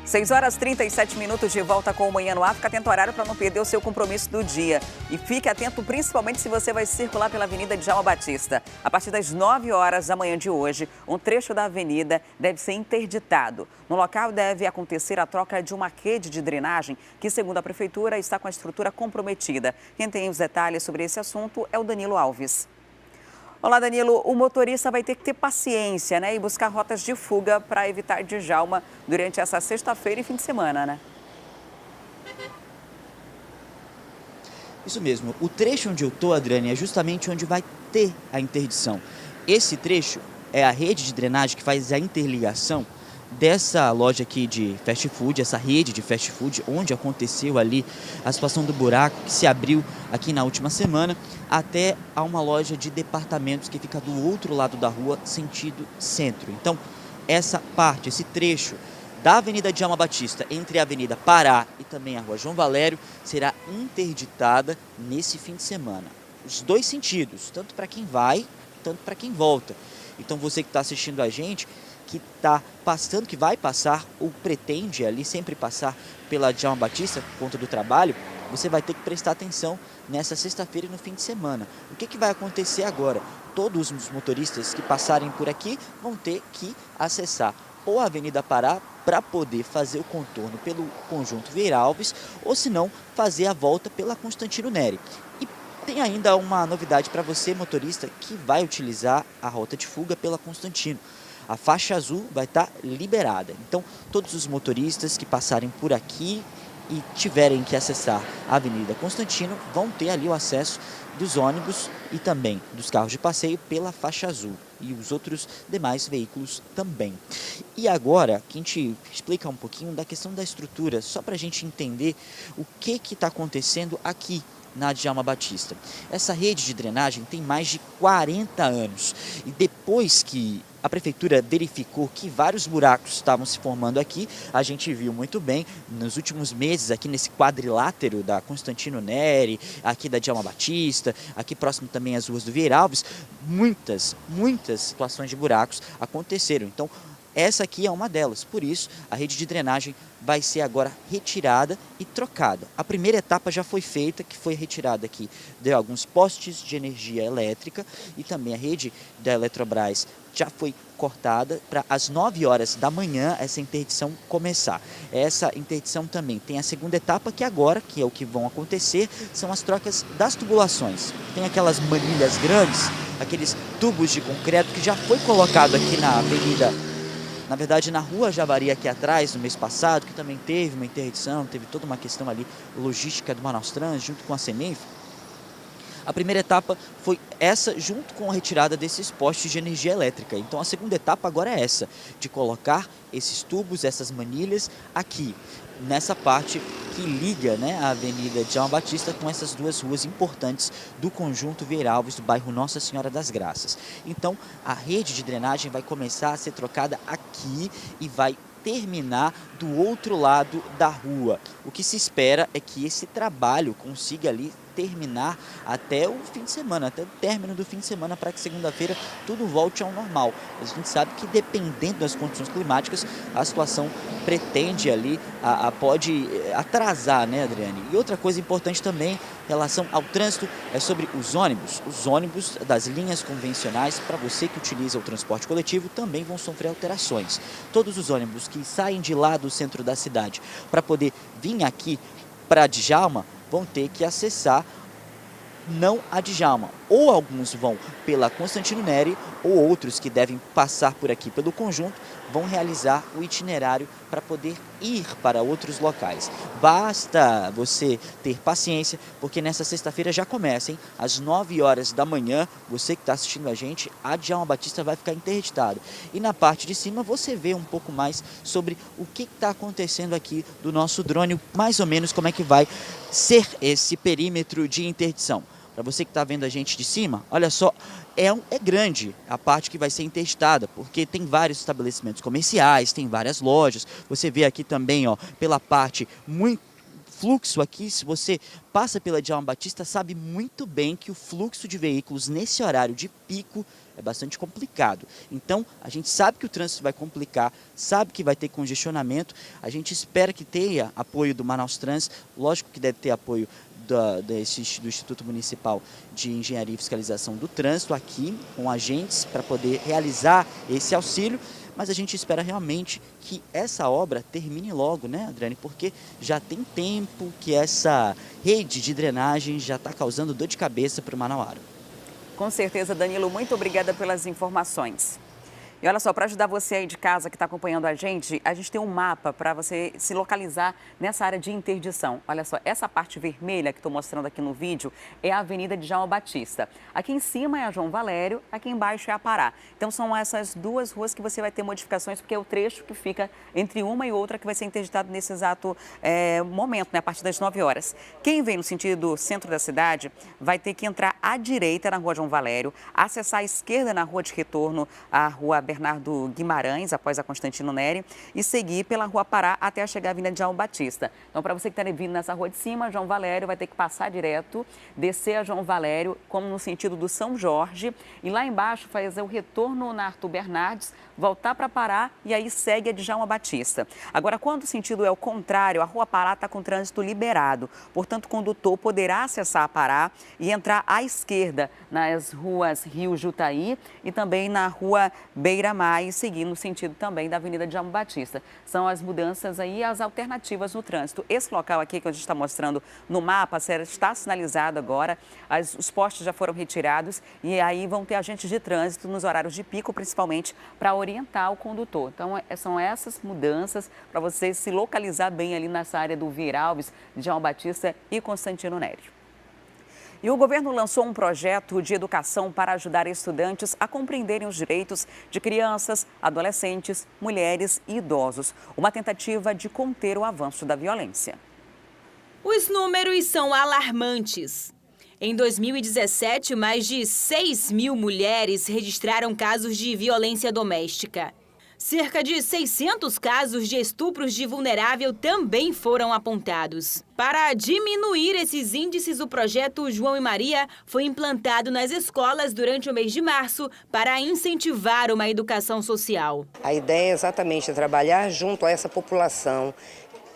6 horas 37 minutos de volta com o Manhã no Ar. Fica atento ao horário para não perder o seu compromisso do dia. E fique atento principalmente se você vai circular pela Avenida Djalma Batista. A partir das 9 horas da manhã de hoje, um trecho da avenida deve ser interditado. No local deve acontecer a troca de uma rede de drenagem que, segundo a Prefeitura, está com a estrutura comprometida. Quem tem os detalhes sobre esse assunto é o Danilo Alves. Olá, Danilo. O motorista vai ter que ter paciência, né? E buscar rotas de fuga para evitar Djalma durante essa sexta-feira e fim de semana, né? Isso mesmo. O trecho onde eu estou, Adriane, é justamente onde vai ter a interdição. Esse trecho é a rede de drenagem que faz a interligação dessa loja aqui de fast food, essa rede de fast food, onde aconteceu ali a situação do buraco que se abriu aqui na última semana, até a uma loja de departamentos que fica do outro lado da rua, sentido centro. Então, essa parte, esse trecho da Avenida Djalma Batista, entre a Avenida Pará e também a Rua João Valério, será interditada nesse fim de semana. Os dois sentidos, tanto para quem vai, tanto para quem volta. Então, você que está assistindo a gente, que está passando, que vai passar ou pretende ali sempre passar pela Djalma Batista por conta do trabalho, você vai ter que prestar atenção nessa sexta-feira e no fim de semana. O que vai acontecer agora? Todos os motoristas que passarem por aqui vão ter que acessar ou a Avenida Pará para poder fazer o contorno pelo Conjunto Vieira Alves, ou se não, fazer a volta pela Constantino Neri. E tem ainda uma novidade para você, motorista, que vai utilizar a rota de fuga pela Constantino. A faixa azul vai estar liberada. Então, todos os motoristas que passarem por aqui e tiverem que acessar a Avenida Constantino vão ter ali o acesso dos ônibus e também dos carros de passeio pela faixa azul e os outros demais veículos também. E agora, que a gente explica um pouquinho da questão da estrutura, só para a gente entender o que está acontecendo aqui na Djalma Batista. Essa rede de drenagem tem mais de 40 anos e depois que a Prefeitura verificou que vários buracos estavam se formando aqui, a gente viu muito bem nos últimos meses aqui nesse quadrilátero da Constantino Neri, aqui da Djalma Batista, aqui próximo também às ruas do Vieira Alves, muitas situações de buracos aconteceram. Então, essa aqui é uma delas, por isso a rede de drenagem vai ser agora retirada e trocada. A primeira etapa já foi feita, que foi retirada aqui de alguns postes de energia elétrica e também a rede da Eletrobras já foi cortada para às 9 horas da manhã essa interdição começar. Essa interdição também tem a segunda etapa que agora, que é o que vão acontecer, são as trocas das tubulações. Tem aquelas manilhas grandes, aqueles tubos de concreto que já foi colocado aqui na avenida, na verdade, na Rua Javari aqui atrás, no mês passado, que também teve uma interdição, teve toda uma questão ali logística do Manaus Trans, junto com a Semenf. A primeira etapa foi essa, junto com a retirada desses postes de energia elétrica. Então, a segunda etapa agora é essa, de colocar esses tubos, essas manilhas aqui, nessa parte que liga, né, a Avenida Djalma Batista com essas duas ruas importantes do Conjunto Vieira Alves, do bairro Nossa Senhora das Graças. Então, a rede de drenagem vai começar a ser trocada aqui e vai terminar do outro lado da rua. O que se espera é que esse trabalho consiga ali terminar até o fim de semana, até o término do fim de semana, para que segunda-feira tudo volte ao normal. A gente sabe que dependendo das condições climáticas, a situação pretende ali, pode atrasar, né, Adriane? E outra coisa importante também em relação ao trânsito é sobre os ônibus das linhas convencionais, para você que utiliza o transporte coletivo, também vão sofrer alterações. Todos os ônibus que saem de lá do centro da cidade para poder vir aqui para Djalma vão ter que acessar não a Djalma. Ou alguns vão pela Constantino Neri, ou outros que devem passar por aqui pelo Conjunto, vão realizar o itinerário para poder ir para outros locais. Basta você ter paciência, porque nessa sexta-feira já começa, hein? Às 9 horas da manhã, você que está assistindo a gente, a Djalma Batista vai ficar interditada. E na parte de cima você vê um pouco mais sobre o que está acontecendo aqui do nosso drone, mais ou menos como é que vai ser esse perímetro de interdição. Para você que está vendo a gente de cima, olha só, é grande a parte que vai ser interditada, porque tem vários estabelecimentos comerciais, tem várias lojas. Você vê aqui também, ó, pela parte muito fluxo aqui, se você passa pela Djalma Batista, sabe muito bem que o fluxo de veículos nesse horário de pico é bastante complicado. Então, a gente sabe que o trânsito vai complicar, sabe que vai ter congestionamento, a gente espera que tenha apoio do Manaus Trans, lógico que deve ter apoio do Instituto Municipal de Engenharia e Fiscalização do Trânsito aqui, com agentes, para poder realizar esse auxílio, mas a gente espera realmente que essa obra termine logo, né, Adriane? Porque já tem tempo que essa rede de drenagem já está causando dor de cabeça para o Manauara. Com certeza, Danilo, muito obrigada pelas informações. E olha só, para ajudar você aí de casa que está acompanhando a gente tem um mapa para você se localizar nessa área de interdição. Olha só, essa parte vermelha que estou mostrando aqui no vídeo é a Avenida de Djalma Batista. Aqui em cima é a João Valério, aqui embaixo é a Pará. Então são essas duas ruas que você vai ter modificações, porque é o trecho que fica entre uma e outra que vai ser interditado nesse exato momento, né, a partir das 9 horas. Quem vem no sentido centro da cidade vai ter que entrar à direita na Rua João Valério, acessar à esquerda na Rua de Retorno, a Rua Bernardo Guimarães, após a Constantino Neri, e seguir pela Rua Pará até chegar à Avenida de Djalma Batista. Então, para você que está vindo nessa rua de cima, João Valério vai ter que passar direto, descer a João Valério, como no sentido do São Jorge, e lá embaixo fazer o retorno na Arthur Bernardes, voltar para Pará e aí segue a Djalma Batista. Agora, quando o sentido é o contrário, a Rua Pará está com trânsito liberado. Portanto, o condutor poderá acessar a Pará e entrar à esquerda nas ruas Rio Jutaí e também na Rua Beira-Mar e seguir no sentido também da Avenida Djalma Batista. São as mudanças aí, as alternativas no trânsito. Esse local aqui que a gente está mostrando no mapa está sinalizado agora, os postes já foram retirados e aí vão ter agentes de trânsito nos horários de pico, principalmente para orientar o condutor. Então, são essas mudanças para você se localizar bem ali nessa área do Vieira Alves, Djalma Batista e Constantino Neri. E o governo lançou um projeto de educação para ajudar estudantes a compreenderem os direitos de crianças, adolescentes, mulheres e idosos. Uma tentativa de conter o avanço da violência. Os números são alarmantes. Em 2017, mais de 6 mil mulheres registraram casos de violência doméstica. Cerca de 600 casos de estupros de vulnerável também foram apontados. Para diminuir esses índices, o projeto João e Maria foi implantado nas escolas durante o mês de março para incentivar uma educação social. A ideia é exatamente trabalhar junto a essa população,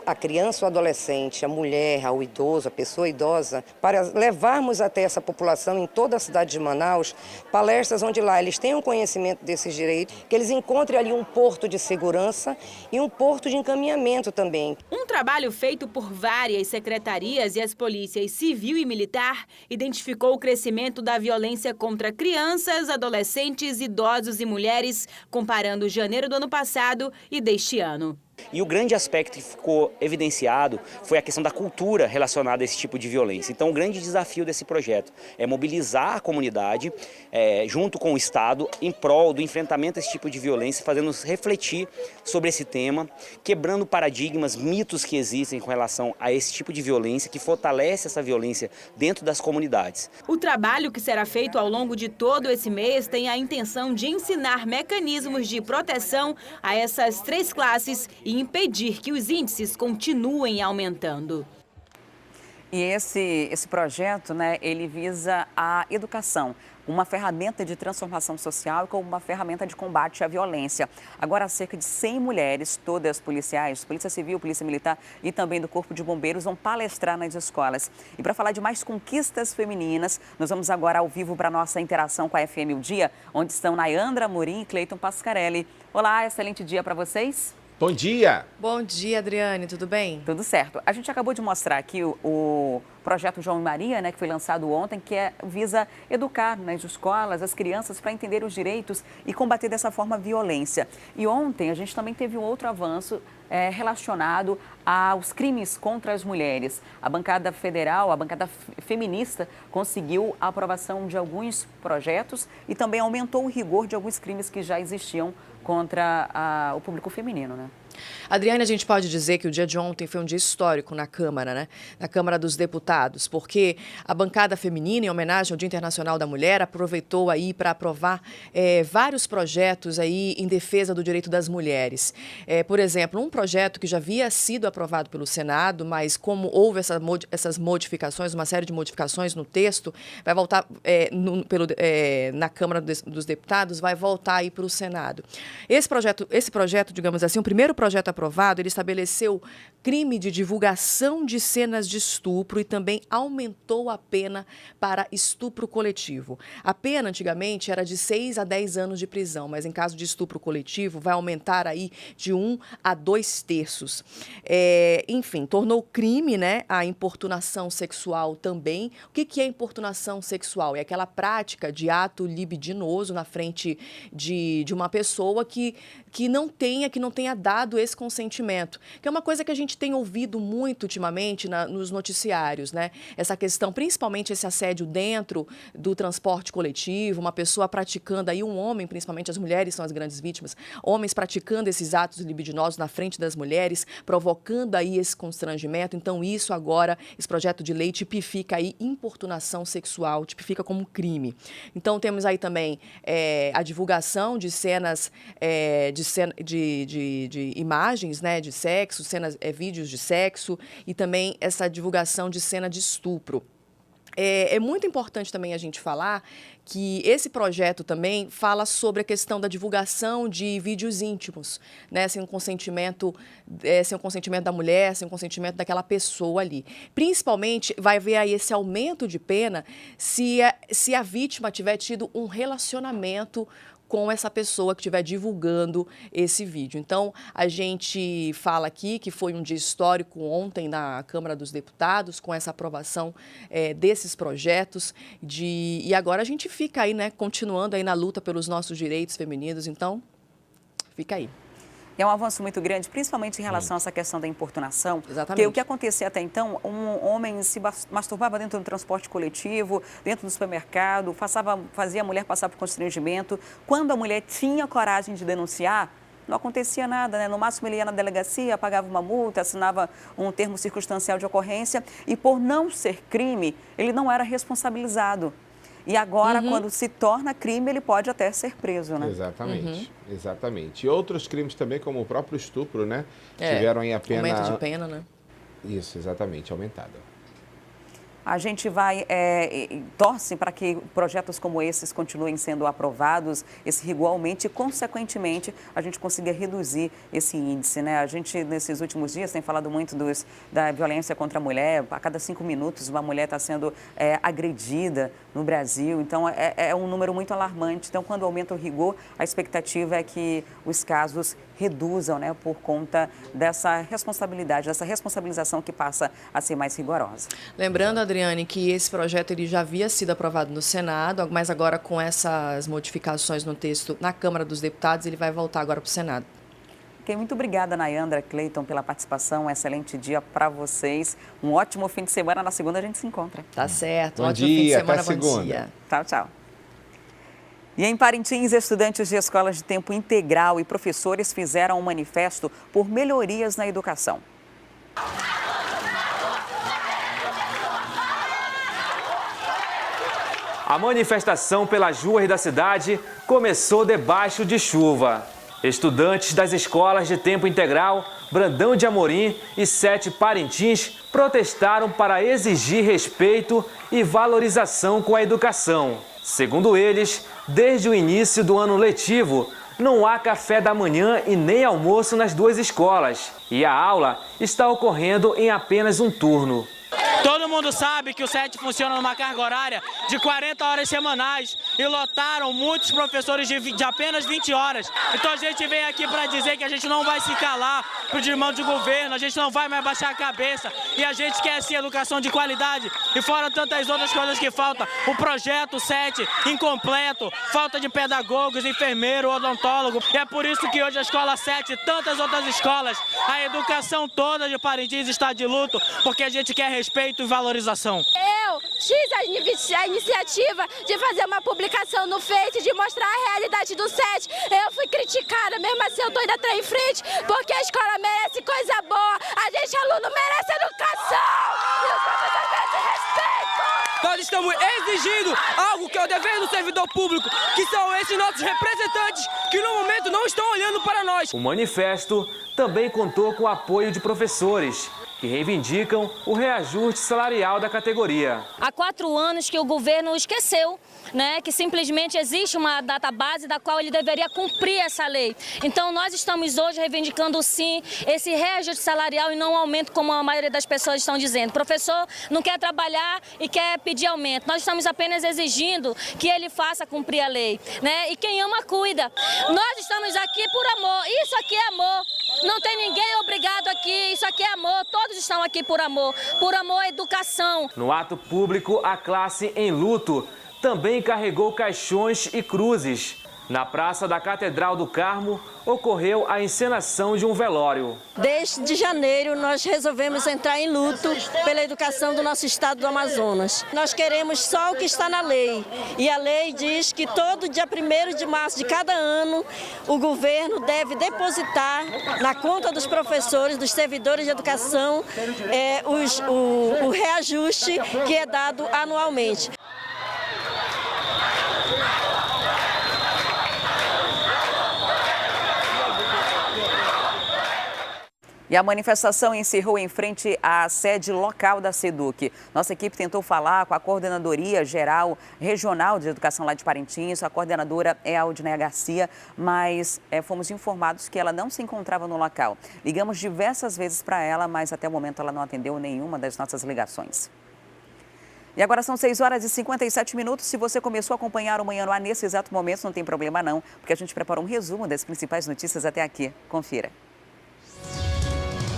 a criança, o adolescente, a mulher, o idoso, a pessoa idosa, para levarmos até essa população em toda a cidade de Manaus, palestras onde lá eles tenham conhecimento desses direitos, que eles encontrem ali um porto de segurança e um porto de encaminhamento também. Um trabalho feito por várias secretarias e as polícias civil e militar identificou o crescimento da violência contra crianças, adolescentes, idosos e mulheres, comparando janeiro do ano passado e deste ano. E o grande aspecto que ficou evidenciado foi a questão da cultura relacionada a esse tipo de violência. Então, o grande desafio desse projeto é mobilizar a comunidade, junto com o Estado, em prol do enfrentamento a esse tipo de violência, fazendo-nos refletir sobre esse tema, quebrando paradigmas, mitos que existem com relação a esse tipo de violência, que fortalece essa violência dentro das comunidades. O trabalho que será feito ao longo de todo esse mês tem a intenção de ensinar mecanismos de proteção a essas 3 classes e impedir que os índices continuem aumentando. E esse projeto, né, ele visa a educação, uma ferramenta de transformação social e como uma ferramenta de combate à violência. Agora, cerca de 100 mulheres, todas policiais, Polícia Civil, Polícia Militar e também do Corpo de Bombeiros, vão palestrar nas escolas. E para falar de mais conquistas femininas, nós vamos agora ao vivo para a nossa interação com a FM O Dia, onde estão Nayandra Amorim e Cleiton Pascarelli. Olá, excelente dia para vocês. Bom dia! Bom dia, Adriane, tudo bem? Tudo certo. A gente acabou de mostrar aqui o projeto João e Maria, né, que foi lançado ontem, que visa educar nas escolas as crianças para entender os direitos e combater dessa forma a violência. E ontem a gente também teve um outro avanço relacionado aos crimes contra as mulheres. A bancada federal, a bancada feminista, conseguiu a aprovação de alguns projetos e também aumentou o rigor de alguns crimes que já existiam contra o público feminino, né? Adriane, a gente pode dizer que o dia de ontem foi um dia histórico na Câmara, né? Na Câmara dos Deputados, porque a bancada feminina, em homenagem ao Dia Internacional da Mulher, aproveitou aí para aprovar vários projetos aí em defesa do direito das mulheres. Por exemplo, um projeto que já havia sido aprovado pelo Senado, mas como houve essas modificações, uma série de modificações no texto, vai voltar na Câmara dos Deputados, vai voltar aí para o Senado. Esse projeto, digamos assim, o primeiro projeto aprovado, ele estabeleceu crime de divulgação de cenas de estupro e também aumentou a pena para estupro coletivo. A pena, antigamente, era de 6 a 10 anos de prisão, mas em caso de estupro coletivo, vai aumentar aí de 1 a 2 terços. Enfim, tornou crime, né, a importunação sexual também. O que é importunação sexual? É aquela prática de ato libidinoso na frente de uma pessoa que não tenha dado esse consentimento, que é uma coisa que a gente tem ouvido muito ultimamente nos noticiários, né? Essa questão, principalmente esse assédio dentro do transporte coletivo, uma pessoa praticando aí, um homem, principalmente as mulheres são as grandes vítimas, homens praticando esses atos libidinosos na frente das mulheres, provocando aí esse constrangimento. Então isso agora, esse projeto de lei tipifica aí importunação sexual, tipifica como crime. Então temos aí também a divulgação de cenas de imagens, né, de sexo, vídeos de sexo e também essa divulgação de cena de estupro. É muito importante também a gente falar que esse projeto também fala sobre a questão da divulgação de vídeos íntimos, né, sem o consentimento da mulher, sem o consentimento daquela pessoa ali. Principalmente vai haver aí esse aumento de pena se a vítima tiver tido um relacionamento com essa pessoa que estiver divulgando esse vídeo. Então, a gente fala aqui que foi um dia histórico ontem na Câmara dos Deputados, com essa aprovação desses projetos, e agora a gente fica aí, né, continuando aí na luta pelos nossos direitos femininos, então, fica aí. É um avanço muito grande, principalmente em relação a essa questão da importunação. Exatamente. Porque o que acontecia até então, um homem se masturbava dentro do transporte coletivo, dentro do supermercado, fazia a mulher passar por constrangimento. Quando a mulher tinha coragem de denunciar, não acontecia nada, né? No máximo ele ia na delegacia, pagava uma multa, assinava um termo circunstancial de ocorrência e por não ser crime, ele não era responsabilizado. E agora, quando se torna crime, ele pode até ser preso, né? Exatamente, exatamente. E outros crimes também, como o próprio estupro, né? Tiveram aí a pena... Aumento de pena, né? Isso, exatamente, aumentada. A gente torce para que projetos como esses continuem sendo aprovados, esse rigor aumente e, consequentemente, a gente consiga reduzir esse índice, né? A gente, nesses últimos dias, tem falado muito da violência contra a mulher. A cada 5 minutos, uma mulher está sendo agredida no Brasil. Então, é um número muito alarmante. Então, quando aumenta o rigor, a expectativa é que os casos reduzam, né? Por conta dessa responsabilidade, dessa responsabilização que passa a ser mais rigorosa. Lembrando, Adriane, que esse projeto ele já havia sido aprovado no Senado, mas agora com essas modificações no texto na Câmara dos Deputados, ele vai voltar agora para o Senado. Ok, muito obrigada, Nayandra, Cleiton, pela participação. Um excelente dia para vocês. Um ótimo fim de semana. Na segunda a gente se encontra. Tá certo. Bom Ótimo dia, fim de semana. até Bom segunda. dia. Tchau, tchau. E em Parintins, estudantes de escolas de tempo integral e professores fizeram um manifesto por melhorias na educação. A manifestação pelas ruas da cidade começou debaixo de chuva. Estudantes das escolas de tempo integral, Brandão de Amorim e 7 Parintins protestaram para exigir respeito e valorização com a educação. Segundo eles, desde o início do ano letivo, não há café da manhã e nem almoço nas duas escolas. E a aula está ocorrendo em apenas um turno. Todo mundo sabe que o SET funciona numa carga horária de 40 horas semanais e lotaram muitos professores de apenas 20 horas. Então a gente vem aqui para dizer que a gente não vai se calar pro demanda do governo, a gente não vai mais baixar a cabeça e a gente quer sim educação de qualidade e fora tantas outras coisas que faltam. O projeto SET incompleto, falta de pedagogos, enfermeiro, odontólogo. E é por isso que hoje a escola SET e tantas outras escolas, a educação toda de Parintins está de luto, porque a gente quer respeito e valor valorização. Eu fiz a iniciativa de fazer uma publicação no Face, de mostrar a realidade do SET. Eu fui criticada, mesmo assim eu tô indo atrás em frente, porque a escola merece coisa boa, a gente aluno merece educação e os professores merecem respeito. Nós estamos exigindo algo que é o dever do servidor público, que são esses nossos representantes que no momento não estão olhando para nós. O manifesto também contou com o apoio de professores, que reivindicam o reajuste salarial da categoria. Há 4 anos que o governo esqueceu, né, que simplesmente existe uma database da qual ele deveria cumprir essa lei. Então nós estamos hoje reivindicando sim esse reajuste salarial e não aumento como a maioria das pessoas estão dizendo. O professor não quer trabalhar e quer pedir aumento. Nós estamos apenas exigindo que ele faça cumprir a lei, né? E quem ama cuida. Nós estamos aqui por amor. Isso aqui é amor. Não tem ninguém obrigado aqui. Isso aqui é amor. Todos estão aqui por amor à educação. No ato público, a classe em luto também carregou caixões e cruzes. Na Praça da Catedral do Carmo, ocorreu a encenação de um velório. Desde janeiro, nós resolvemos entrar em luto pela educação do nosso estado do Amazonas. Nós queremos só o que está na lei. E a lei diz que todo dia 1º de março de cada ano, o governo deve depositar na conta dos professores, dos servidores de educação, o reajuste que é dado anualmente. E a manifestação encerrou em frente à sede local da SEDUC. Nossa equipe tentou falar com a Coordenadoria Geral Regional de Educação lá de Parintins. A coordenadora é a Aldineia Garcia, mas fomos informados que ela não se encontrava no local. Ligamos diversas vezes para ela, mas até o momento ela não atendeu nenhuma das nossas ligações. E agora são 6h57. Se você começou a acompanhar o Manhã no Ar nesse exato momento, não tem problema não, porque a gente preparou um resumo das principais notícias até aqui. Confira.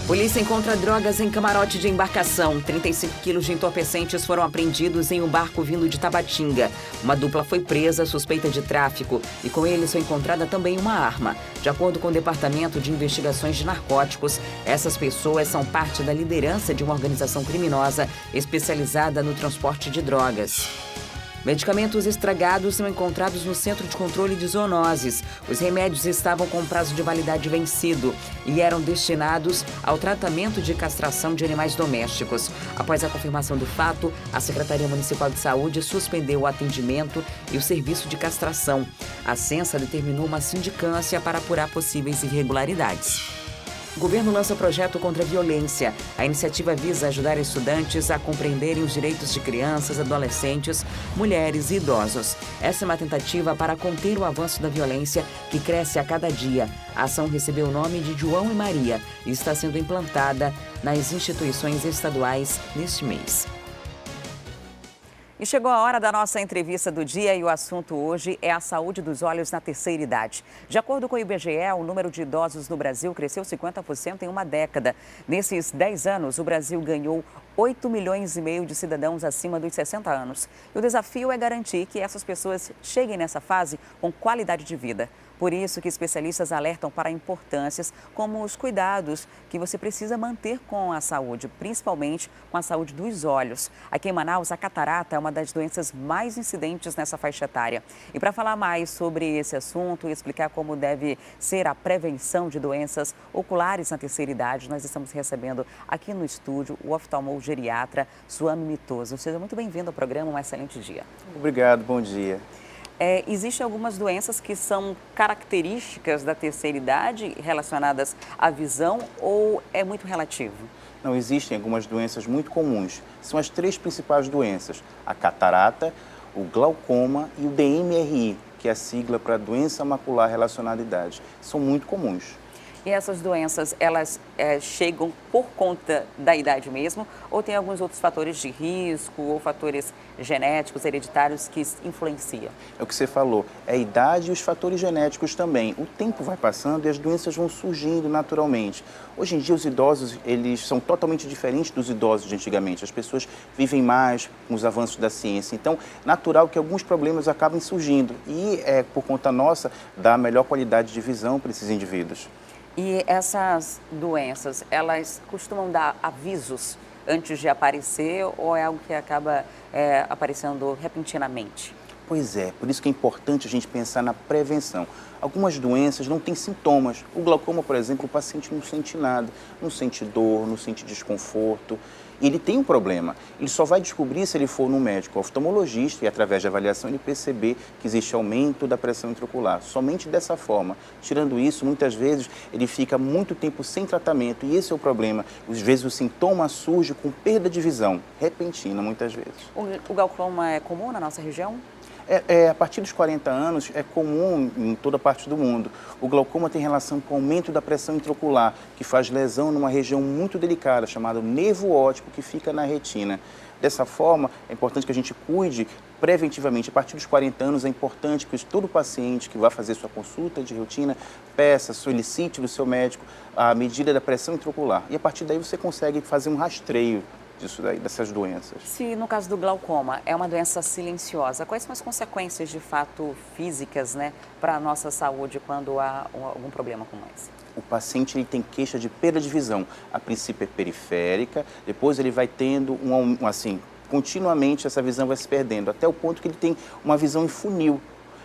Polícia encontra drogas em camarote de embarcação. 35 quilos de entorpecentes foram apreendidos em um barco vindo de Tabatinga. Uma dupla foi presa, suspeita de tráfico. E com eles foi encontrada também uma arma. De acordo com o Departamento de Investigações de Narcóticos, essas pessoas são parte da liderança de uma organização criminosa especializada no transporte de drogas. Medicamentos estragados são encontrados no Centro de Controle de Zoonoses. Os remédios estavam com prazo de validade vencido e eram destinados ao tratamento de castração de animais domésticos. Após a confirmação do fato, a Secretaria Municipal de Saúde suspendeu o atendimento e o serviço de castração. A Censa determinou uma sindicância para apurar possíveis irregularidades. O governo lança projeto contra a violência. A iniciativa visa ajudar estudantes a compreenderem os direitos de crianças, adolescentes, mulheres e idosos. Essa é uma tentativa para conter o avanço da violência que cresce a cada dia. A ação recebeu o nome de João e Maria e está sendo implantada nas instituições estaduais neste mês. E chegou a hora da nossa entrevista do dia e o assunto hoje é a saúde dos olhos na terceira idade. De acordo com o IBGE, o número de idosos no Brasil cresceu 50% em uma década. Nesses 10 anos, o Brasil ganhou 8,5 milhões de cidadãos acima dos 60 anos. E o desafio é garantir que essas pessoas cheguem nessa fase com qualidade de vida. Por isso que especialistas alertam para importâncias como os cuidados que você precisa manter com a saúde, principalmente com a saúde dos olhos. Aqui em Manaus, a catarata é uma das doenças mais incidentes nessa faixa etária. E para falar mais sobre esse assunto e explicar como deve ser a prevenção de doenças oculares na terceira idade, nós estamos recebendo aqui no estúdio o oftalmogeriatra Suami Mitoso. Seja muito bem-vindo ao programa, um excelente dia. Obrigado, bom dia. Existem algumas doenças que são características da terceira idade relacionadas à visão ou é muito relativo? Não, existem algumas doenças muito comuns. São as 3 principais doenças, a catarata, o glaucoma e o DMRI, que é a sigla para doença macular relacionada à idade. São muito comuns. E essas doenças, elas chegam por conta da idade mesmo ou tem alguns outros fatores de risco ou fatores genéticos, hereditários que influenciam? É o que você falou, é a idade e os fatores genéticos também. O tempo vai passando e as doenças vão surgindo naturalmente. Hoje em dia os idosos, eles são totalmente diferentes dos idosos de antigamente. As pessoas vivem mais com os avanços da ciência. Então, natural que alguns problemas acabem surgindo e por conta nossa, dá melhor qualidade de visão para esses indivíduos. E essas doenças, elas costumam dar avisos antes de aparecer ou é algo que acaba aparecendo repentinamente? Pois é, por isso que é importante a gente pensar na prevenção. Algumas doenças não têm sintomas. O glaucoma, por exemplo, o paciente não sente nada, não sente dor, não sente desconforto. E ele tem um problema. Ele só vai descobrir se ele for no médico oftalmologista e, através de avaliação, ele perceber que existe aumento da pressão intraocular. Somente dessa forma. Tirando isso, muitas vezes, ele fica muito tempo sem tratamento. E esse é o problema. Às vezes, o sintoma surge com perda de visão, repentina, muitas vezes. O glaucoma é comum na nossa região? A partir dos 40 anos é comum em toda parte do mundo. O glaucoma tem relação com o aumento da pressão intraocular, que faz lesão numa região muito delicada, chamada nervo óptico, que fica na retina. Dessa forma, é importante que a gente cuide preventivamente. A partir dos 40 anos é importante que todo paciente que vai fazer sua consulta de rotina peça, solicite do seu médico a medida da pressão intraocular. E a partir daí você consegue fazer um rastreio dessas doenças. Se no caso do glaucoma é uma doença silenciosa, quais são as consequências de fato físicas, né, para a nossa saúde quando há algum problema como esse? O paciente ele tem queixa de perda de visão. A princípio é periférica, depois ele vai tendo continuamente essa visão vai se perdendo, até o ponto que ele tem uma visão em funil.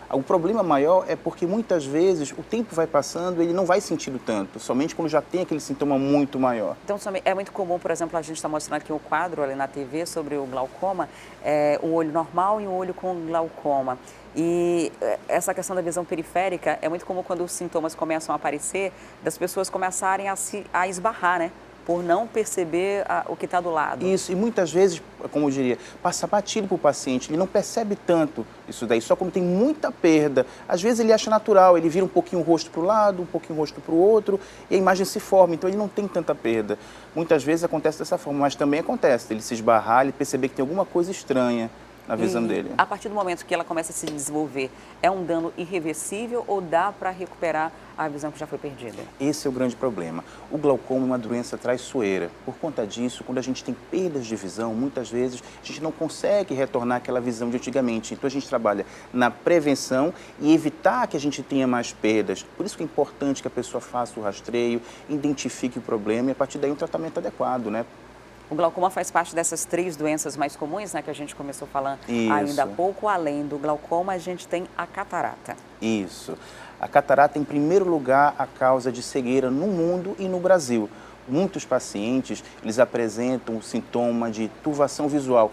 O problema maior é porque muitas vezes o tempo vai passando e ele não vai sentindo tanto, somente quando já tem aquele sintoma muito maior. Então é muito comum, por exemplo, a gente está mostrando aqui um quadro ali na TV sobre o glaucoma, um olho normal e um olho com glaucoma. E essa questão da visão periférica é muito comum quando os sintomas começam a aparecer, das pessoas começarem a esbarrar, né? Por não perceber o que está do lado. Isso, e muitas vezes, como eu diria, passa batido para o paciente, ele não percebe tanto isso daí, só como tem muita perda. Às vezes ele acha natural, ele vira um pouquinho o rosto para o lado, um pouquinho o rosto para o outro, e a imagem se forma, então ele não tem tanta perda. Muitas vezes acontece dessa forma, mas também acontece, ele se esbarrar, ele perceber que tem alguma coisa estranha na visão dele. A partir do momento que ela começa a se desenvolver, é um dano irreversível ou dá para recuperar a visão que já foi perdida? Esse é o grande problema. O glaucoma é uma doença traiçoeira. Por conta disso, quando a gente tem perdas de visão, muitas vezes a gente não consegue retornar aquela visão de antigamente. Então a gente trabalha na prevenção e evitar que a gente tenha mais perdas. Por isso que é importante que a pessoa faça o rastreio, identifique o problema e a partir daí um tratamento adequado, né? O glaucoma faz parte dessas 3 doenças mais comuns, né, que a gente começou falando ainda há pouco. Além do glaucoma, a gente tem a catarata. Isso. A catarata, em primeiro lugar, a causa de cegueira no mundo e no Brasil. Muitos pacientes, eles apresentam o sintoma de turvação visual.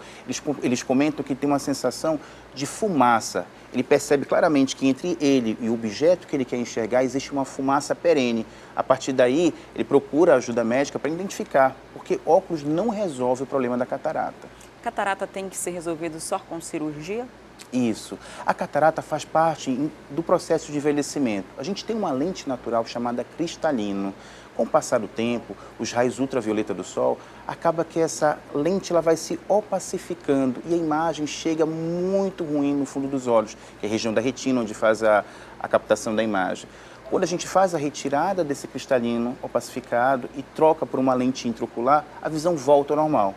Eles comentam que tem uma sensação de fumaça. Ele percebe claramente que entre ele e o objeto que ele quer enxergar existe uma fumaça perene. A partir daí, ele procura ajuda médica para identificar, porque óculos não resolve o problema da catarata. Catarata tem que ser resolvido só com cirurgia? Isso. A catarata faz parte do processo de envelhecimento. A gente tem uma lente natural chamada cristalino. Com o passar do tempo, os raios ultravioleta do sol, acaba que essa lente ela vai se opacificando e a imagem chega muito ruim no fundo dos olhos, que é a região da retina onde faz a captação da imagem. Quando a gente faz a retirada desse cristalino opacificado e troca por uma lente intraocular, a visão volta ao normal.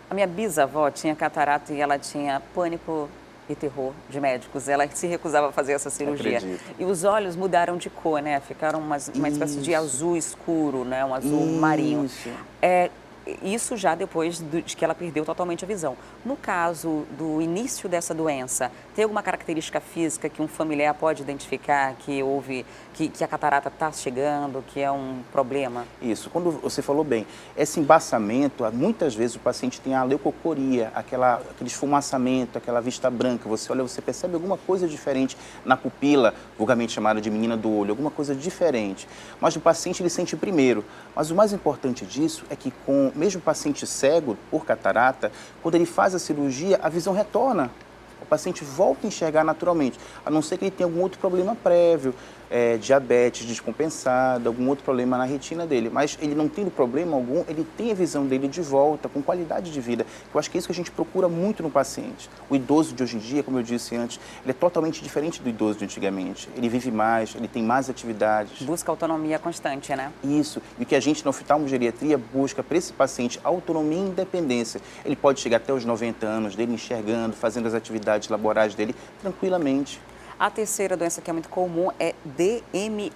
A minha bisavó tinha catarata e ela tinha pânico e terror de médicos. Ela se recusava a fazer essa cirurgia. Acredito. E os olhos mudaram de cor, né? Ficaram uma espécie de azul escuro, né? Um azul marinho. Isso já depois de que ela perdeu totalmente a visão. No caso do início dessa doença, tem alguma característica física que um familiar pode identificar que que a catarata está chegando, que é um problema? Isso, quando você falou bem, esse embaçamento, muitas vezes o paciente tem a leucocoria, aquele esfumaçamento, aquela vista branca. Você olha, você percebe alguma coisa diferente na pupila, vulgarmente chamada de menina do olho, alguma coisa diferente. Mas o paciente ele sente primeiro. Mas o mais importante disso é que mesmo o paciente cego por catarata, quando ele faz a cirurgia, a visão retorna. O paciente volta a enxergar naturalmente, a não ser que ele tenha algum outro problema prévio, diabetes descompensada, algum outro problema na retina dele. Mas ele não tendo problema algum, ele tem a visão dele de volta, com qualidade de vida. Eu acho que é isso que a gente procura muito no paciente. O idoso de hoje em dia, como eu disse antes, ele é totalmente diferente do idoso de antigamente. Ele vive mais, ele tem mais atividades. Busca autonomia constante, né? Isso. E o que a gente na oftalmogeriatria busca para esse paciente, autonomia e independência. Ele pode chegar até os 90 anos dele enxergando, fazendo as atividades laborais dele tranquilamente. A terceira doença que é muito comum é DMRI.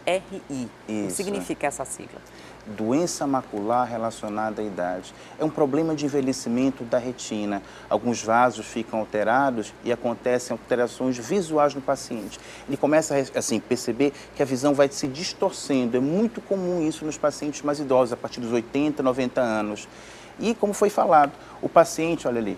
Isso. O que significa essa sigla? Doença macular relacionada à idade. É um problema de envelhecimento da retina. Alguns vasos ficam alterados e acontecem alterações visuais no paciente. Ele começa a perceber que a visão vai se distorcendo. É muito comum isso nos pacientes mais idosos, a partir dos 80, 90 anos. E como foi falado, o paciente, olha ali,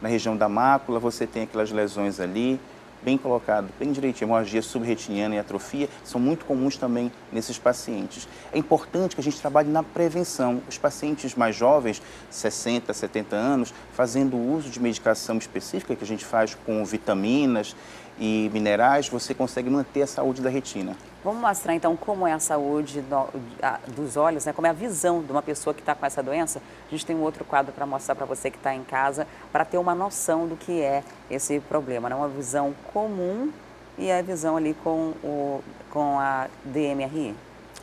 na região da mácula, você tem aquelas lesões ali, bem colocado, bem direitinho, hemorragia subretiniana e atrofia, são muito comuns também nesses pacientes. É importante que a gente trabalhe na prevenção. Os pacientes mais jovens, 60, 70 anos, fazendo uso de medicação específica que a gente faz com vitaminas e minerais, você consegue manter a saúde da retina. Vamos mostrar então como é a saúde dos olhos, né? Como é a visão de uma pessoa que está com essa doença. A gente tem um outro quadro para mostrar para você que está em casa, para ter uma noção do que é esse problema, né? Uma visão comum e a visão ali com a DMRI.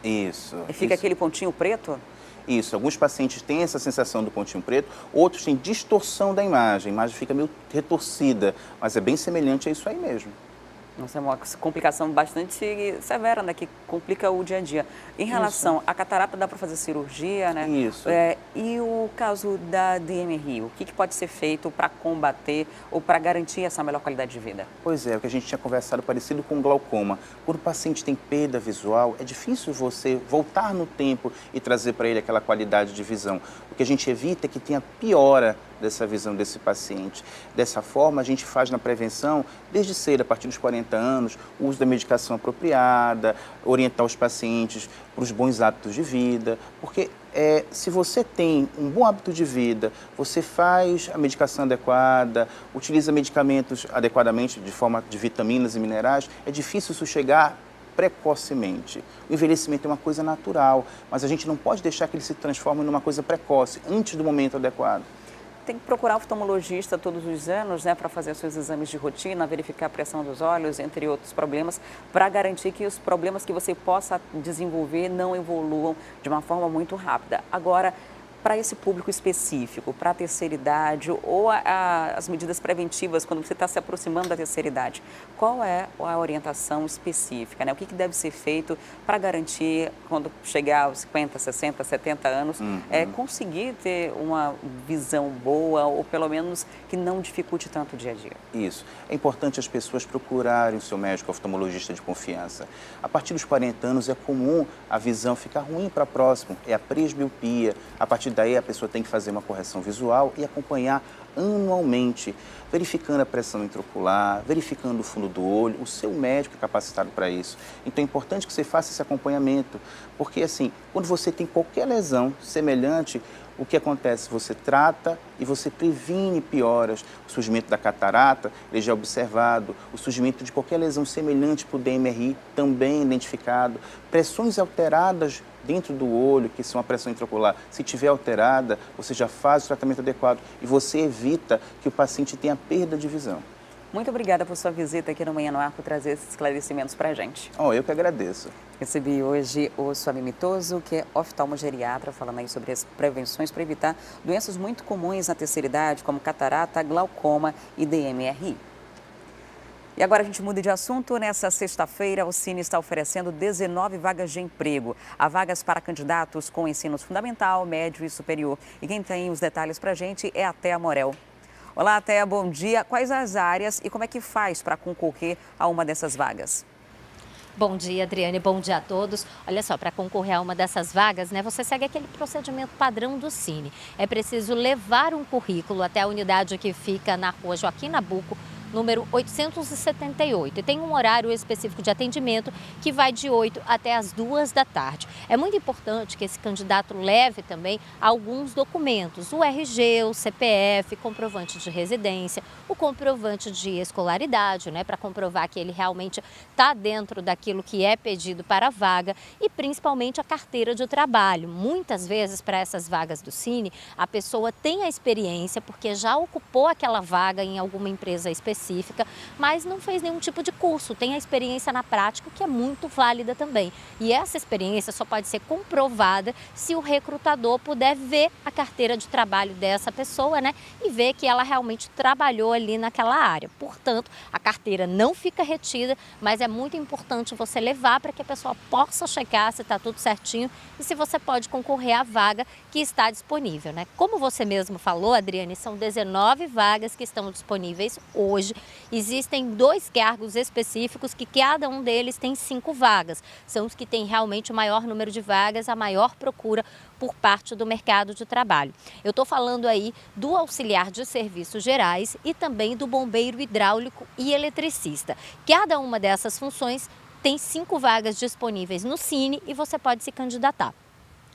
Isso. E fica aquele pontinho preto? Isso, alguns pacientes têm essa sensação do pontinho preto, outros têm distorção da imagem, a imagem fica meio retorcida, mas é bem semelhante a isso aí mesmo. Nossa, é uma complicação bastante severa, né, que complica o dia a dia. Em relação à catarata, dá para fazer cirurgia, né? Isso. E o caso da DMRI, o que pode ser feito para combater ou para garantir essa melhor qualidade de vida? Pois é, o que a gente tinha conversado parecido com glaucoma. Quando o paciente tem perda visual, é difícil você voltar no tempo e trazer para ele aquela qualidade de visão. O que a gente evita é que tenha piora dessa visão desse paciente. Dessa forma, a gente faz na prevenção, desde cedo, a partir dos 40 anos, o uso da medicação apropriada, orientar os pacientes para os bons hábitos de vida, porque se você tem um bom hábito de vida, você faz a medicação adequada, utiliza medicamentos adequadamente, de forma de vitaminas e minerais, é difícil isso chegar precocemente. O envelhecimento é uma coisa natural, mas a gente não pode deixar que ele se transforme numa coisa precoce, antes do momento adequado. Tem que procurar oftalmologista todos os anos, né, para fazer os seus exames de rotina, verificar a pressão dos olhos, entre outros problemas, para garantir que os problemas que você possa desenvolver não evoluam de uma forma muito rápida. Agora, para esse público específico, para a terceira idade ou as medidas preventivas quando você está se aproximando da terceira idade, qual é a orientação específica, né? O que deve ser feito para garantir, quando chegar aos 50, 60, 70 anos, conseguir ter uma visão boa ou pelo menos que não dificulte tanto o dia a dia? Isso. É importante as pessoas procurarem o seu médico oftalmologista de confiança. A partir dos 40 anos é comum a visão ficar ruim para próximo, é a presbiopia. A partir daí a pessoa tem que fazer uma correção visual e acompanhar anualmente, verificando a pressão intraocular, verificando o fundo do olho, o seu médico é capacitado para isso. Então é importante que você faça esse acompanhamento, porque assim, quando você tem qualquer lesão semelhante, o que acontece? Você trata e você previne pioras. O surgimento da catarata, ele já é observado. O surgimento de qualquer lesão semelhante para o DMRI, também identificado. Pressões alteradas dentro do olho, que são a pressão intraocular, se tiver alterada, você já faz o tratamento adequado e você evita que o paciente tenha perda de visão. Muito obrigada por sua visita aqui no Manhã no Ar, por trazer esses esclarecimentos para a gente. Eu que agradeço. Recebi hoje o Suami Mitoso, que é oftalmogeriatra, falando aí sobre as prevenções para evitar doenças muito comuns na terceira idade, como catarata, glaucoma e DMRI. E agora a gente muda de assunto. Nessa sexta-feira, o Cine está oferecendo 19 vagas de emprego. Há vagas para candidatos com ensino fundamental, médio e superior. E quem tem os detalhes para a gente é a Thea Morel. Olá, Thea, bom dia. Quais as áreas e como é que faz para concorrer a uma dessas vagas? Bom dia, Adriane. Bom dia a todos. Olha só, para concorrer a uma dessas vagas, né, você segue aquele procedimento padrão do Cine. É preciso levar um currículo até a unidade que fica na rua Joaquim Nabuco, número 878. E tem um horário específico de atendimento que vai de 8 até as 2 da tarde. É muito importante que esse candidato leve também alguns documentos, o RG, o CPF, comprovante de residência, o comprovante de escolaridade, né, para comprovar que ele realmente está dentro daquilo que é pedido para a vaga e principalmente a carteira de trabalho. Muitas vezes para essas vagas do Cine, a pessoa tem a experiência porque já ocupou aquela vaga em alguma empresa específica específica, mas não fez nenhum tipo de curso, tem a experiência na prática, que é muito válida também. E essa experiência só pode ser comprovada se o recrutador puder ver a carteira de trabalho dessa pessoa, né, e ver que ela realmente trabalhou ali naquela área. Portanto, a carteira não fica retida, mas é muito importante você levar para que a pessoa possa checar se está tudo certinho e se você pode concorrer à vaga que está disponível, né? Como você mesmo falou, Adriane, são 19 vagas que estão disponíveis hoje. Existem 2 cargos específicos que cada um deles tem 5 vagas. São os que têm realmente o maior número de vagas, a maior procura por parte do mercado de trabalho. Eu estou falando aí do auxiliar de serviços gerais e também do bombeiro hidráulico e eletricista. Cada uma dessas funções tem 5 vagas disponíveis no Cine e você pode se candidatar.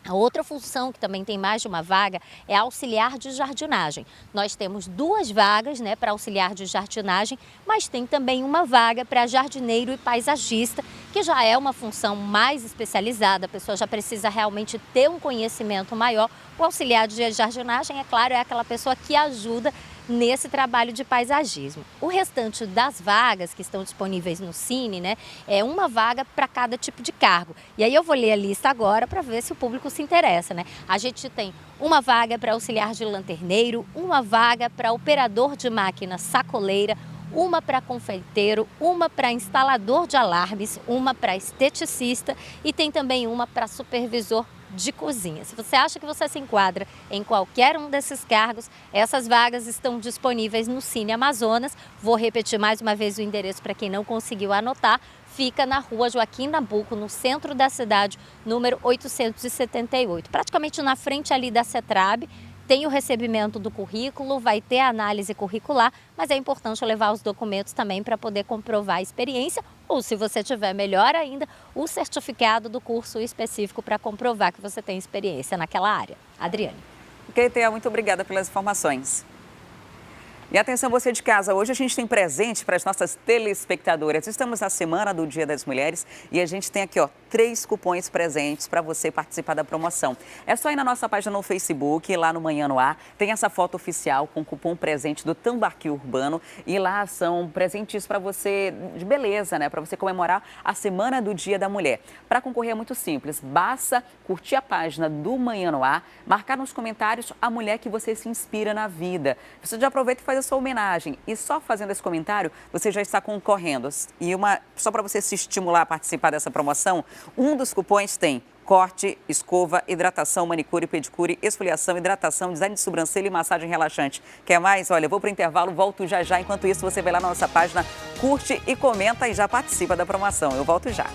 A outra função, que também tem mais de uma vaga, é auxiliar de jardinagem. Nós temos 2 vagas, né, para auxiliar de jardinagem, mas tem também uma vaga para jardineiro e paisagista, que já é uma função mais especializada, a pessoa já precisa realmente ter um conhecimento maior. O auxiliar de jardinagem, é claro, é aquela pessoa que ajuda nesse trabalho de paisagismo. O restante das vagas que estão disponíveis no Cine, né, é uma vaga para cada tipo de cargo. E aí eu vou ler a lista agora para ver se o público se interessa, né? A gente tem uma vaga para auxiliar de lanterneiro, uma vaga para operador de máquina sacoleira, uma para confeiteiro, uma para instalador de alarmes, uma para esteticista e tem também uma para supervisor de cozinha. Se você acha que você se enquadra em qualquer um desses cargos, essas vagas estão disponíveis no Cine Amazonas. Vou repetir mais uma vez o endereço para quem não conseguiu anotar. Fica na rua Joaquim Nabuco, no centro da cidade, número 878. Praticamente na frente ali da CETRAB. Tem o recebimento do currículo, vai ter a análise curricular, mas é importante levar os documentos também para poder comprovar a experiência ou, se você tiver melhor ainda, o certificado do curso específico para comprovar que você tem experiência naquela área. Adriane. Ok, Thea, muito obrigada pelas informações. E atenção você de casa, hoje a gente tem presente para as nossas telespectadoras. Estamos na semana do Dia das Mulheres e a gente tem aqui, ó, 3 cupons presentes para você participar da promoção. É só ir na nossa página no Facebook, lá no Manhã no Ar, tem essa foto oficial com cupom presente do Tambaqui Urbano e lá são presentes para você de beleza, né? Para você comemorar a semana do Dia da Mulher. Para concorrer é muito simples, basta curtir a página do Manhã no Ar, marcar nos comentários a mulher que você se inspira na vida. Você já aproveita e faz a sua homenagem e só fazendo esse comentário você já está concorrendo. E só para você se estimular a participar dessa promoção, um dos cupons tem corte, escova, hidratação, manicure, pedicure, esfoliação, hidratação, design de sobrancelha e massagem relaxante. Quer mais? Olha, eu vou para o intervalo, volto já já. Enquanto isso, você vai lá na nossa página, curte e comenta e já participa da promoção. Eu volto já.